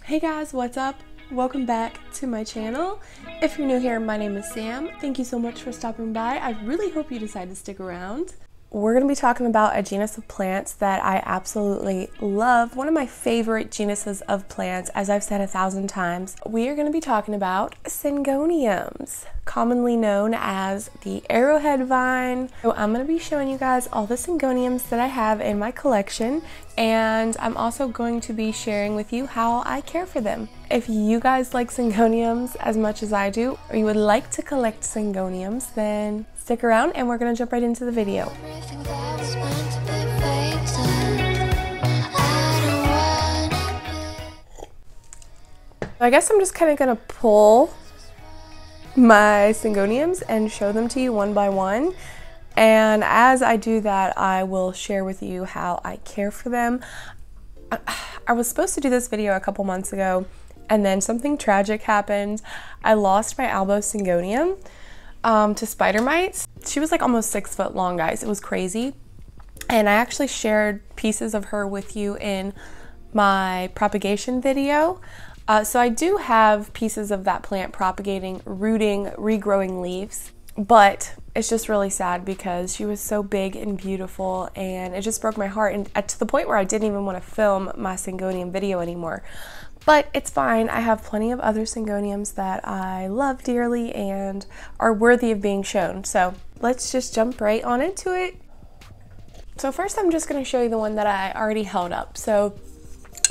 Hey guys, what's up? Welcome back to my channel. If you're new here, my name is Sam. Thank you so much for stopping by. I really hope you decide to stick around. We're going to be talking about a genus of plants that I absolutely love. One of my favorite genuses of plants, as I've said 1,000 times. We are going to be talking about Syngoniums, commonly known as the arrowhead vine. So I'm going to be showing you guys all the Syngoniums that I have in my collection, and I'm also going to be sharing with you how I care for them. If you guys like Syngoniums as much as I do, or you would like to collect Syngoniums, then stick around and we're gonna jump right into the video. I guess I'm just kind of gonna pull my Syngoniums and show them to you one by one. And as I do that, I will share with you how I care for them. I was supposed to do this video a couple months ago, and then something tragic happened. I lost my Albo Syngonium to spider mites. She was like almost 6 foot long, guys. It was crazy. And I actually shared pieces of her with you in my propagation video. So I do have pieces of that plant propagating, rooting, regrowing leaves, but it's just really sad because she was so big and beautiful, and it just broke my heart, and to the point where I didn't even want to film my Syngonium video anymore. But it's fine. I have plenty of other Syngoniums that I love dearly and are worthy of being shown. So let's just jump right on into it. So first I'm just going to show you the one that I already held up. So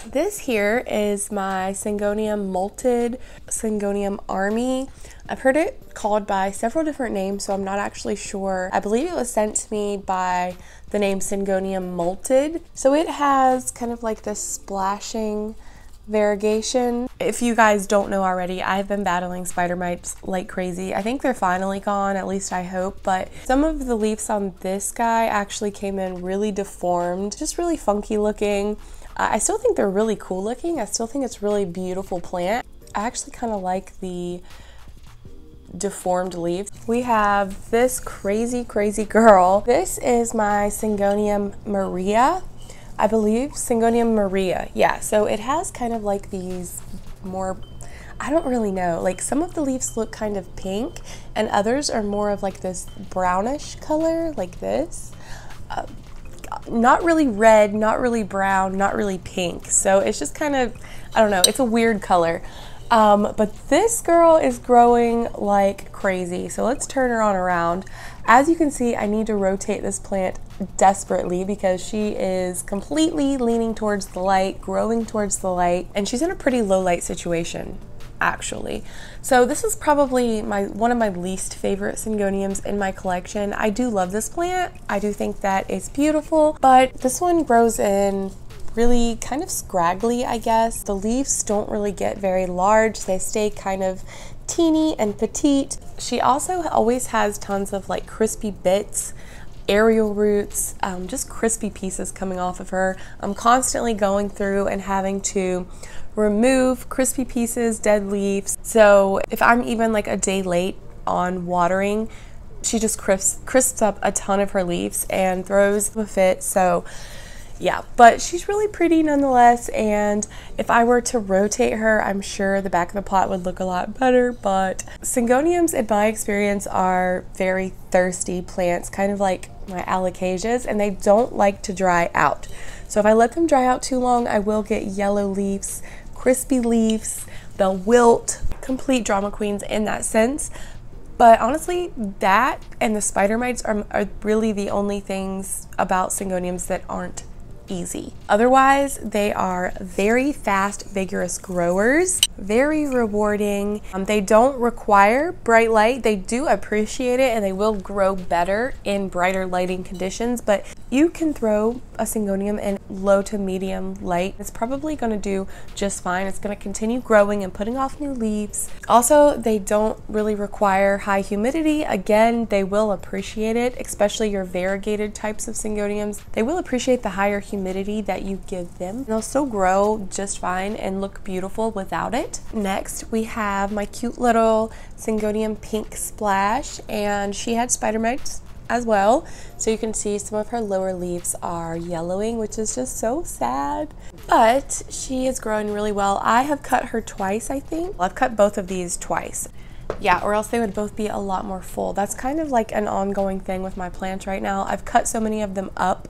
this here is my Syngonium malted, Syngonium army. I've heard it called by several different names, so I'm not actually sure. I believe it was sent to me by the name Syngonium malted. So it has kind of like this splashing variegation. If you guys don't know already, I've been battling spider mites like crazy. I think they're finally gone, at least I hope, but some of the leaves on this guy actually came in really deformed, just really funky looking. I still think they're really cool looking. I still think it's a really beautiful plant. I actually kind of like the deformed leaves. We have this crazy girl. This is my Syngonium Maria. I believe Syngonium Maria, yeah. So it has kind of like these more, I don't really know, like some of the leaves look kind of pink and others are more of like this brownish color, like this. Not really red, not really brown, not really pink. So it's just kind of, I don't know, it's a weird color. But this girl is growing like crazy. So let's turn her on around. As you can see, I need to rotate this plant desperately because she is completely leaning towards the light, growing towards the light, and she's in a pretty low light situation, actually. So this is probably one of my least favorite Syngoniums in my collection. I do love this plant. I do think that it's beautiful, but this one grows in really kind of scraggly, I guess. The leaves don't really get very large. They stay kind of teeny and petite. She also always has tons of like crispy bits, aerial roots, just crispy pieces coming off of her. I'm constantly going through and having to remove crispy pieces, dead leaves. So if I'm even like a day late on watering, she just crisps up a ton of her leaves and throws a fit. So yeah, but she's really pretty nonetheless, and if I were to rotate her, I'm sure the back of the pot would look a lot better. But Syngoniums, in my experience, are very thirsty plants, kind of like my Elechasias, and they don't like to dry out. So if I let them dry out too long, I will get yellow leaves, crispy leaves, they'll wilt. Complete drama queens in that sense. But honestly, that and the spider mites are really the only things about Syngoniums that aren't easy. Otherwise, they are very fast, vigorous growers, very rewarding. They don't require bright light. They do appreciate it, and they will grow better in brighter lighting conditions, but you can throw a Syngonium in low to medium light. It's probably going to do just fine. It's going to continue growing and putting off new leaves. Also, they don't really require high humidity. Again, they will appreciate it, especially your variegated types of Syngoniums. They will appreciate the higher humidity that you give them. They'll still grow just fine and look beautiful without it. Next, we have my cute little Syngonium Pink Splash, and she had spider mites as well. So you can see some of her lower leaves are yellowing, which is just so sad. But she is growing really well. I have cut her twice, I think. I've cut both of these twice. Yeah, or else they would both be a lot more full. That's kind of like an ongoing thing with my plants right now. I've cut so many of them up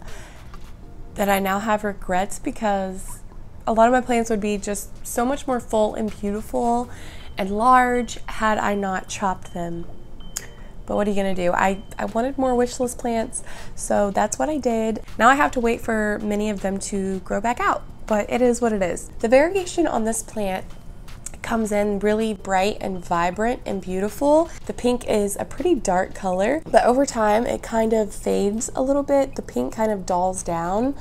that I now have regrets, because a lot of my plants would be just so much more full and beautiful and large had I not chopped them. But what are you gonna do? I wanted more wish list plants, so that's what I did. Now I have to wait for many of them to grow back out, but it is what it is. The variegation on this plant comes in really bright and vibrant and beautiful. The pink is a pretty dark color, but over time it kind of fades a little bit. The pink kind of dulls down,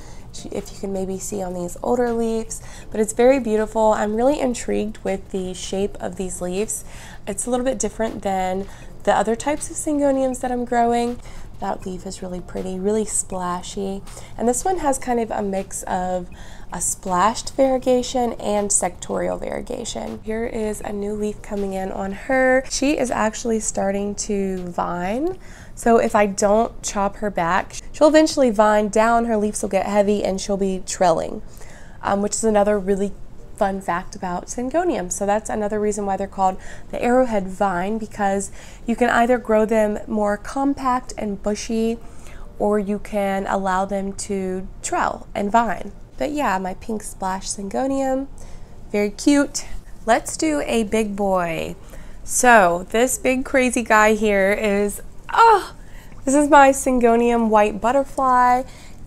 if you can maybe see on these older leaves, but it's very beautiful. I'm really intrigued with the shape of these leaves. It's a little bit different than the other types of Syngoniums that I'm growing. That leaf is really pretty, really splashy. And this one has kind of a mix of a splashed variegation and sectorial variegation. Here is a new leaf coming in on her. She is actually starting to vine. So if I don't chop her back, she'll eventually vine down, her leaves will get heavy, and she'll be trailing, which is another really fun fact about Syngonium. So that's another reason why they're called the arrowhead vine, because you can either grow them more compact and bushy, or you can allow them to trail and vine. But yeah, my pink splash Syngonium, very cute. Let's do a big boy. So this big crazy guy here is, this is my Syngonium white butterfly.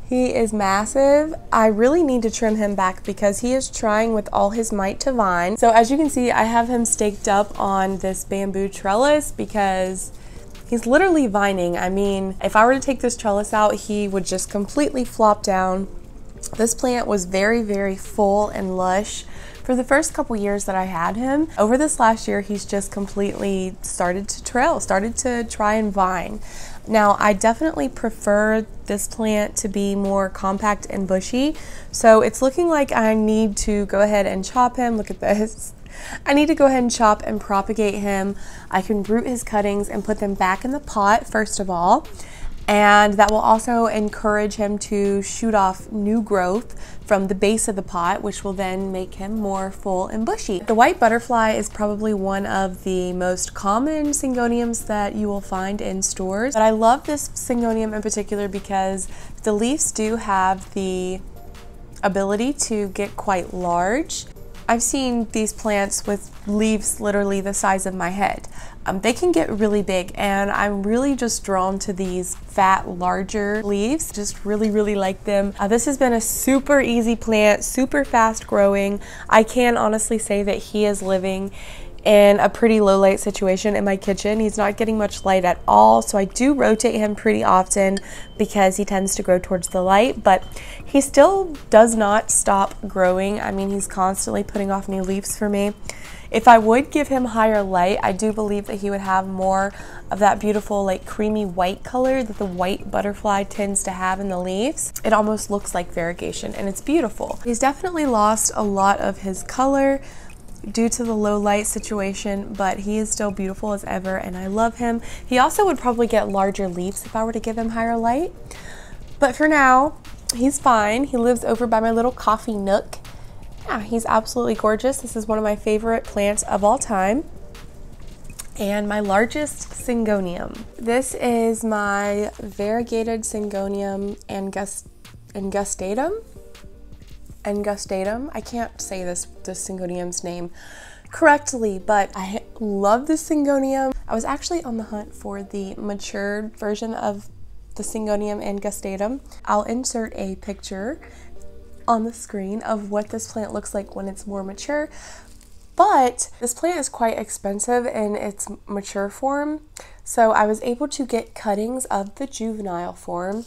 He is massive. I really need to trim him back because he is trying with all his might to vine. So as you can see, I have him staked up on this bamboo trellis because he's literally vining. I mean, if I were to take this trellis out, he would just completely flop down. This plant was very, very full and lush for the first couple years that I had him. Over this last year, he's just completely started to trail, started to try and vine. Now, I definitely prefer this plant to be more compact and bushy, so it's looking like I need to go ahead and chop him. Look at this. I need to go ahead and chop and propagate him. I can root his cuttings and put them back in the pot, first of all, and that will also encourage him to shoot off new growth from the base of the pot, which will then make him more full and bushy. The white butterfly is probably one of the most common Syngoniums that you will find in stores, but I love this Syngonium in particular because the leaves do have the ability to get quite large. I've seen these plants with leaves literally the size of my head. They can get really big, and I'm really just drawn to these fat, larger leaves. Just really, really like them. This has been a super easy plant, super fast growing. I can honestly say that he is living in a pretty low light situation in my kitchen. He's not getting much light at all, so I do rotate him pretty often because he tends to grow towards the light, but he still does not stop growing. I mean, he's constantly putting off new leaves for me. If I would give him higher light, I do believe that he would have more of that beautiful like creamy white color that the white butterfly tends to have in the leaves. It almost looks like variegation, and it's beautiful. He's definitely lost a lot of his color due to the low light situation, but he is still beautiful as ever, and I love him. He also would probably get larger leaves if I were to give him higher light, but for now, he's fine. He lives over by my little coffee nook. Yeah, he's absolutely gorgeous. This is one of my favorite plants of all time, and my largest Syngonium. This is my variegated Syngonium angustatum. I can't say this Syngonium's name correctly, but I love this Syngonium. I was actually on the hunt for the matured version of the Syngonium angustatum. I'll insert a picture on the screen of what this plant looks like when it's more mature, but this plant is quite expensive in its mature form, so I was able to get cuttings of the juvenile form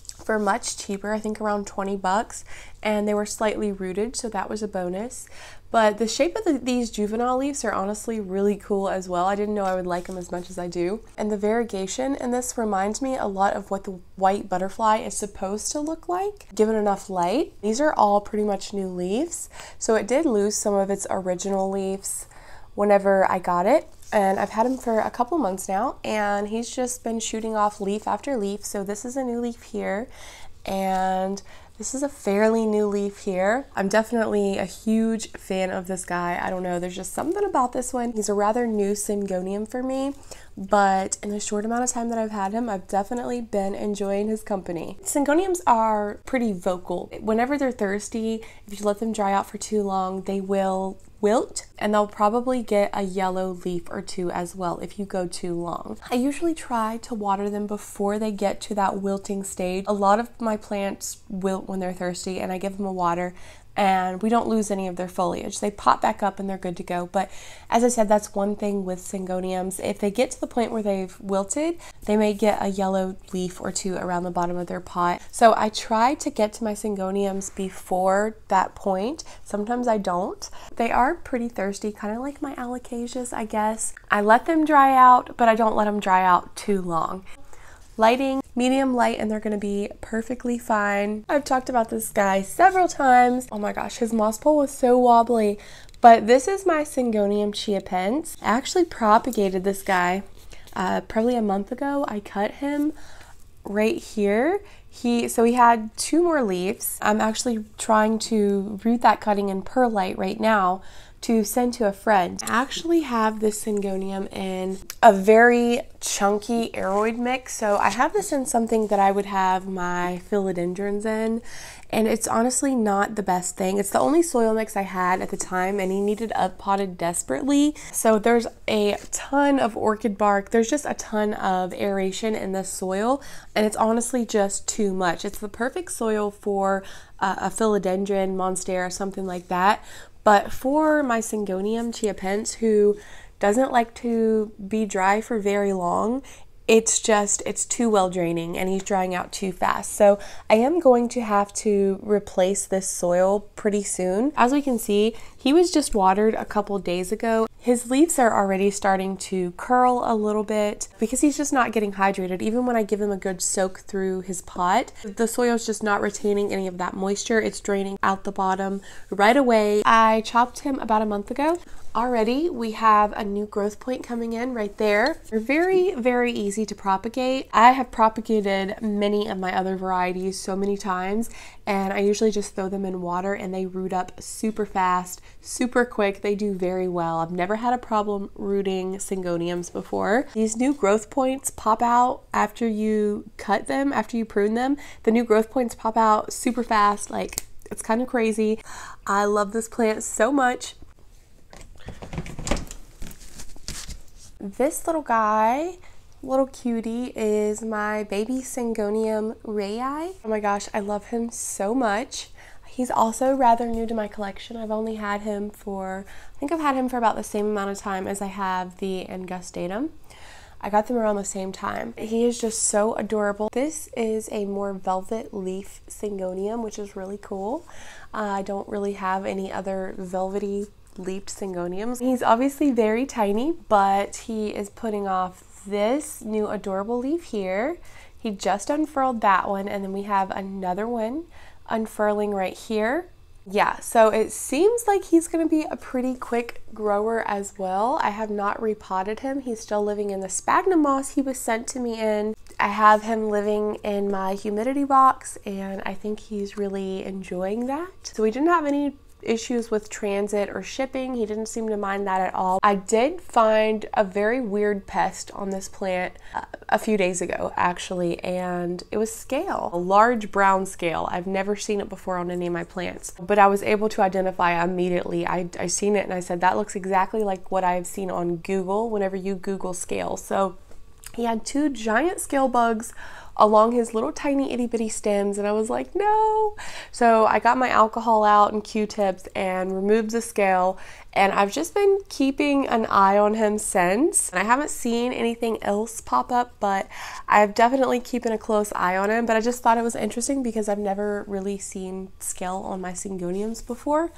for much cheaper, I think around 20 bucks, and they were slightly rooted, so that was a bonus. But the shape of these juvenile leaves are honestly really cool as well. I didn't know I would like them as much as I do. And the variegation in this reminds me a lot of what the white butterfly is supposed to look like, given enough light. These are all pretty much new leaves, so it did lose some of its original leaves whenever I got it. and I've had him for a couple months now, and he's just been shooting off leaf after leaf. So this is a new leaf here, and this is a fairly new leaf here. I'm definitely a huge fan of this guy. I don't know, there's just something about this one. He's a rather new Syngonium for me, but in the short amount of time that I've had him, I've definitely been enjoying his company. Syngoniums are pretty vocal. Whenever they're thirsty, if you let them dry out for too long, they will wilt, and they'll probably get a yellow leaf or two as well if you go too long. I usually try to water them before they get to that wilting stage. A lot of my plants wilt when they're thirsty, and I give them a water, and we don't lose any of their foliage. They pop back up and they're good to go. But as I said, that's one thing with Syngoniums. If they get to the point where they've wilted, they may get a yellow leaf or two around the bottom of their pot. So I try to get to my Syngoniums before that point. Sometimes I don't. They are pretty thirsty, kind of like my Elechasias, I guess. I let them dry out, but I don't let them dry out too long. Lighting, medium light, and they're gonna be perfectly fine. I've talked about this guy several times. Oh my gosh, his moss pole was so wobbly. But this is my Syngonium chia pence. I actually propagated this guy probably a month ago. I cut him right here. So he had 2 more leaves. I'm actually trying to root that cutting in perlite right now to send to a friend. I actually have this Syngonium in a very chunky arrowhead mix. So I have this in something that I would have my philodendrons in, and it's honestly not the best thing. It's the only soil mix I had at the time, and he needed up potted desperately. So there's a ton of orchid bark. There's just a ton of aeration in this soil, and it's honestly just too much. It's the perfect soil for a philodendron, monstera, something like that. But for my Syngonium chia pence, who doesn't like to be dry for very long, it's too well draining, and he's drying out too fast. So I am going to have to replace this soil pretty soon. As we can see, he was just watered a couple days ago. His leaves are already starting to curl a little bit because he's just not getting hydrated. Even when I give him a good soak through his pot, the soil's just not retaining any of that moisture. It's draining out the bottom right away. I chopped him about a month ago. Already we have a new growth point coming in right there. They're very, very easy to propagate. I have propagated many of my other varieties so many times, and I usually just throw them in water and they root up super fast, super quick. They do very well. I've never had a problem rooting Syngoniums before. These new growth points pop out after you cut them, after you prune them. The new growth points pop out super fast. Like, it's kind of crazy. I love this plant so much. This little guy, little cutie, is my baby Syngonium rayeye. Oh my gosh, I love him so much. He's also rather new to my collection. I've only had him for, I think I've had him for about the same amount of time as I have the Angustatum. I got them around the same time. He is just so adorable. This is a more velvet leaf Syngonium, which is really cool. I don't really have any other velvety leafed Syngoniums. He's obviously very tiny, but he is putting off this new adorable leaf here. He just unfurled that one, and then we have another one unfurling right here. Yeah, so it seems like he's going to be a pretty quick grower as well. I have not repotted him. He's still living in the sphagnum moss he was sent to me in. I have him living in my humidity box, and I think he's really enjoying that. So we didn't have any issues with transit or shipping. He didn't seem to mind that at all. I did find a very weird pest on this plant a few days ago, actually, and it was scale, a large brown scale. I've never seen it before on any of my plants, but I was able to identify immediately. I seen it and I said, that looks exactly like what I've seen on Google whenever you Google scale. So he had 2 giant scale bugs along his little tiny itty bitty stems, and I was like, no. So I got my alcohol out and Q-tips and removed the scale, and I've just been keeping an eye on him since. And I haven't seen anything else pop up, but I've definitely keeping a close eye on him. But I just thought it was interesting because I've never really seen scale on my Syngoniums before.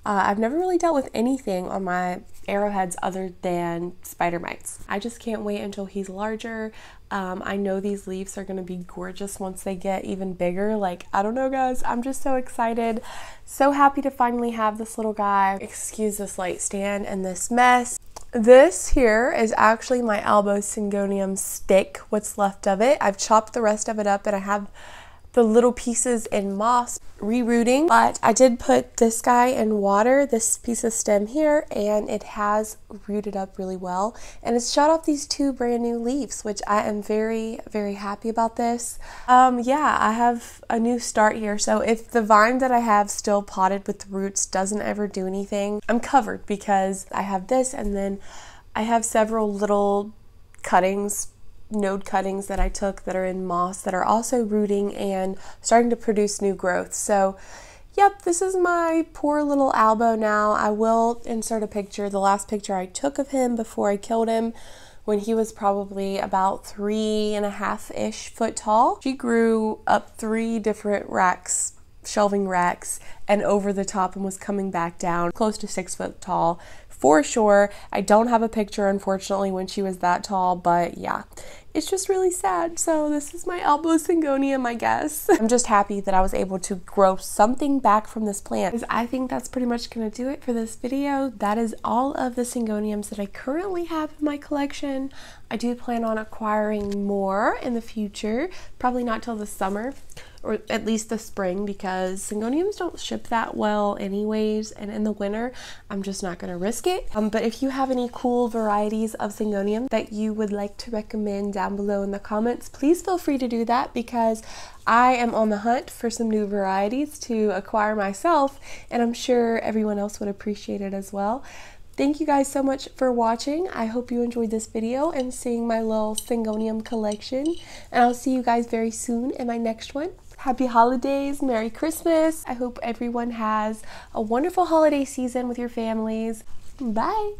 I've never really dealt with anything on my arrowheads other than spider mites. I just can't wait until he's larger. I know these leaves are going to be gorgeous once they get even bigger. Like, I don't know, guys, I'm just so excited. So happy to finally have this little guy. Excuse this light stand and this mess. This here is actually my elbow Syngonium stick, what's left of it. I've chopped the rest of it up and I have the little pieces in moss rerooting, but I did put this guy in water, this piece of stem here, and it has rooted up really well, and it's shot off these 2 brand new leaves, which I am very, very happy about this. Yeah, I have a new start here, so if the vine that I have still potted with roots doesn't ever do anything, I'm covered because I have this, and then I have several little cuttings, node cuttings that I took that are in moss that are also rooting and starting to produce new growth. So yep, this is my poor little Albo now. I will insert a picture, the last picture I took of him before I killed him, when he was probably about 3.5-ish foot tall. She grew up 3 different racks, shelving racks, and over the top, and was coming back down close to 6 foot tall for sure. I don't have a picture, unfortunately, when she was that tall, but yeah, it's just really sad. So this is my elbow Syngonium, I guess. I'm just happy that I was able to grow something back from this plant. I think that's pretty much gonna do it for this video. That is all of the Syngoniums that I currently have in my collection. I do plan on acquiring more in the future, probably not till the summer, or at least the spring, because Syngoniums don't ship that well anyways, and in the winter I'm just not going to risk it. But if you have any cool varieties of Syngonium that you would like to recommend down below in the comments, please feel free to do that, because I am on the hunt for some new varieties to acquire myself, and I'm sure everyone else would appreciate it as well. Thank you guys so much for watching. I hope you enjoyed this video and seeing my little Syngonium collection, and I'll see you guys very soon in my next one. Happy holidays, Merry Christmas. I hope everyone has a wonderful holiday season with your families. Bye.